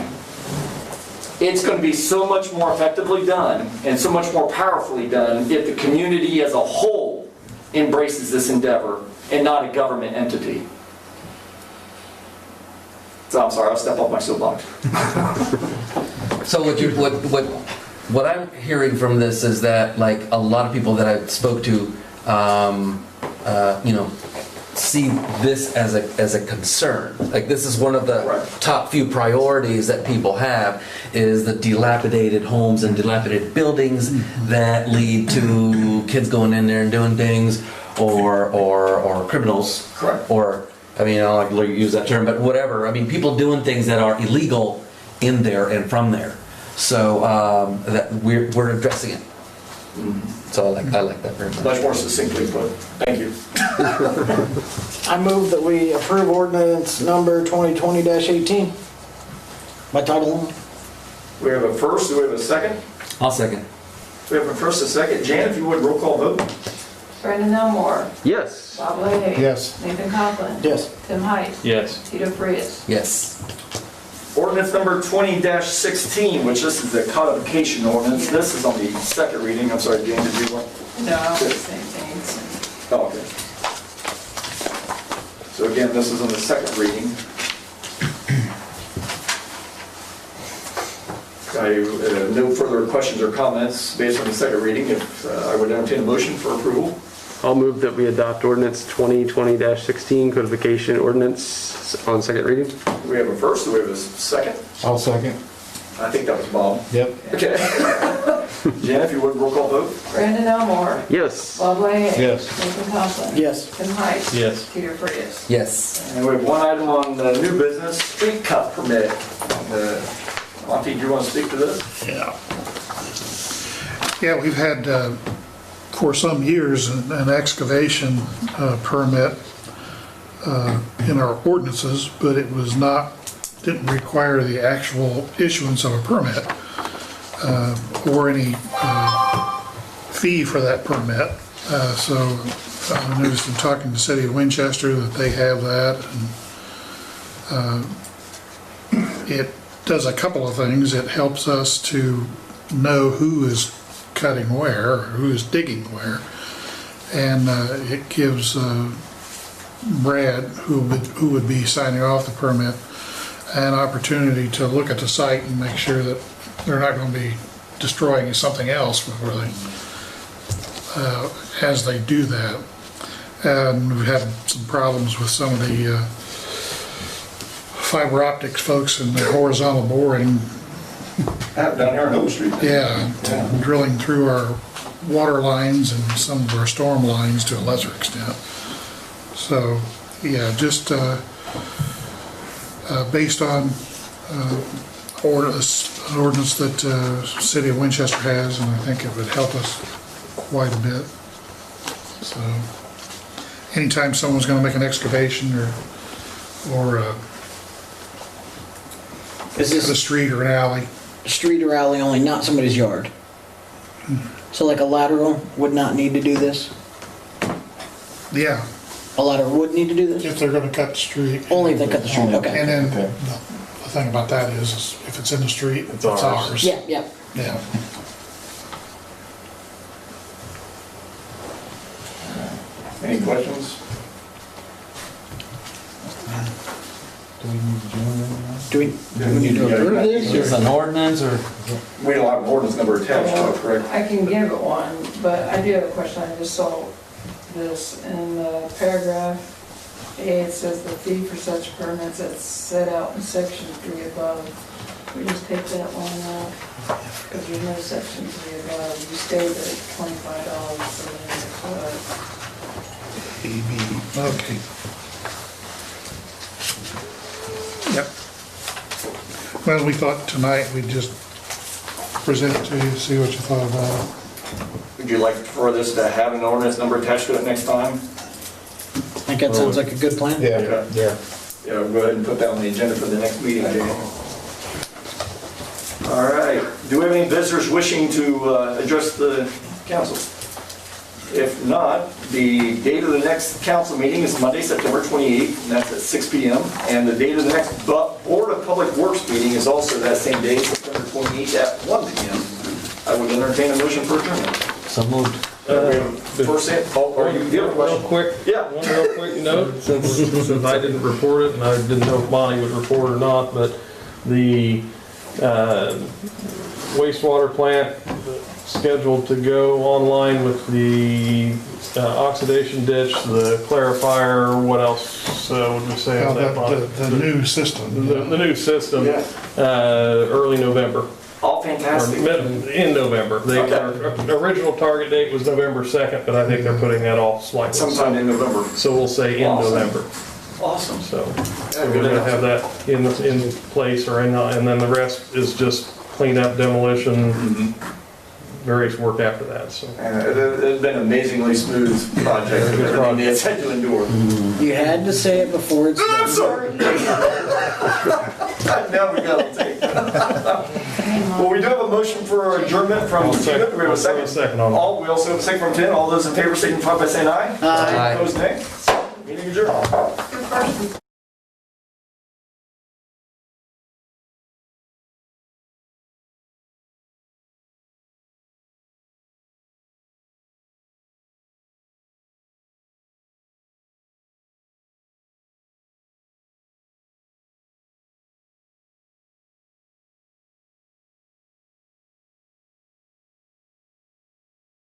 it's going to be so much more effectively done and so much more powerfully done if the community as a whole embraces this endeavor and not a government entity. So I'm sorry, I'll step off my soapbox. So what I'm hearing from this is that, like, a lot of people that I spoke to, see this as a concern. Like, this is one of the top few priorities that people have, is the dilapidated homes and dilapidated buildings that lead to kids going in there and doing things, or criminals. Correct. Or, I don't like to use that term, but whatever. People doing things that are illegal in there and from there. So that we're addressing it. So I like that very much. Much more succinctly put. Thank you. I move that we approve ordinance number 2020-18 by title only. We have a first, do we have a second? I'll second. We have a first and second. Jan, if you would, roll call vote. Brandon Elmore, Yes. Bob Leahy. Yes. Nathan Conklin. Yes. Tim Heiss. Yes. Tito Frias. Yes. Ordinance number 20-16, which this is the codification ordinance. This is on the second reading. I'm sorry, Jan, did you want? No, same thing. Oh, okay. So again, this is on the second reading. No further questions or comments based on the second reading. If I would entertain a motion for approval. I'll move that we adopt ordinance 2020-16 codification ordinance on second reading. Do we have a first? Do we have a second? I'll second. I think that was Bob. Yep. Okay. Jan, if you would, roll call vote. Brandon Elmore, Yes. Bob Leahy. Yes. Nathan Conklin. Yes. Tim Heiss. Yes. Tito Frias. Yes. And we have one item on new business, street cut permit. Monte, do you want to speak to this? Yeah. Yeah, we've had, for some years, an excavation permit in our ordinances, but it was not, didn't require the actual issuance of a permit or any fee for that permit. So I noticed in talking to the city of Winchester that they have that. And it does a couple of things. It helps us to know who is cutting where, or who is digging where. And it gives Brad, who would be signing off the permit, an opportunity to look at the site and make sure that they're not going to be destroying something else before they, as they do that. And we've had some problems with some of the fiber optics folks and the horizontal boring. Down here on Oak Street. Yeah, drilling through our water lines and some of our storm lines to a lesser extent. So, yeah, just based on ordinance that City of Winchester has, and I think it would help us quite a bit. So, anytime someone's going to make an excavation or Is cut a this street or an alley, street or alley only, not somebody's yard? So like a lateral would not need to do this? yeah, A lateral would need to do this? if they're going to cut the street. Only if they cut the street, okay. And then the thing about that is if it's in the street, it's ours. Yeah, yeah. Yeah. Any questions? Do we need to approve this? Is an ordinance or? We don't have an ordinance number attached to it, correct? I can give it one, but I do have a question. I just saw this in paragraph A. It says the fee for such permits that's set out in section 3 above. We just take that one out, because there's no section 3 above. You stayed at $25, so then it's Okay. Yep. Well, we thought tonight we'd just present it to you, see what you thought about it. Would you like for this to have an ordinance number attached to it next time? I think that sounds like a good plan. Yeah. Yeah, we'll go ahead and put that on the agenda for the next meeting, Dan. All right, do we have any visitors wishing to address the council? If not, the date of the next council meeting is Monday, September 28th, and that's at 6 p.m. And the date of the next Board of Public Works meeting is also that same day, September 28th at 1 p.m. I would entertain a motion for adjournment. So moved. First, or you give a question? Real quick, Yeah. one real quick note, since I didn't report it, and I didn't know if Monty would report or not, but the wastewater plant scheduled to go online with the oxidation ditch, the clarifier, what else would we say on that? The new system. The new system, Yeah. early November. All Or fantastic. in November. Okay. Their original target date was November 2nd, but I think they're putting that off slightly. Sometime in November. So we'll say in Awesome. November. Awesome. So we're gonna have that in place and then the rest is just cleanup, demolition, various work after that, so. And it's been an amazingly smooth project, and everything they had to endure. You had to say it before it's I'm done. sorry. Now we got to take. Well, we do have a motion for adjournment from Tina. Do we have a second? Second on that. We also have a second from Tim. All those in favor signify by saying aye. Aye. Opposed, nay. Meeting adjourned. Good person.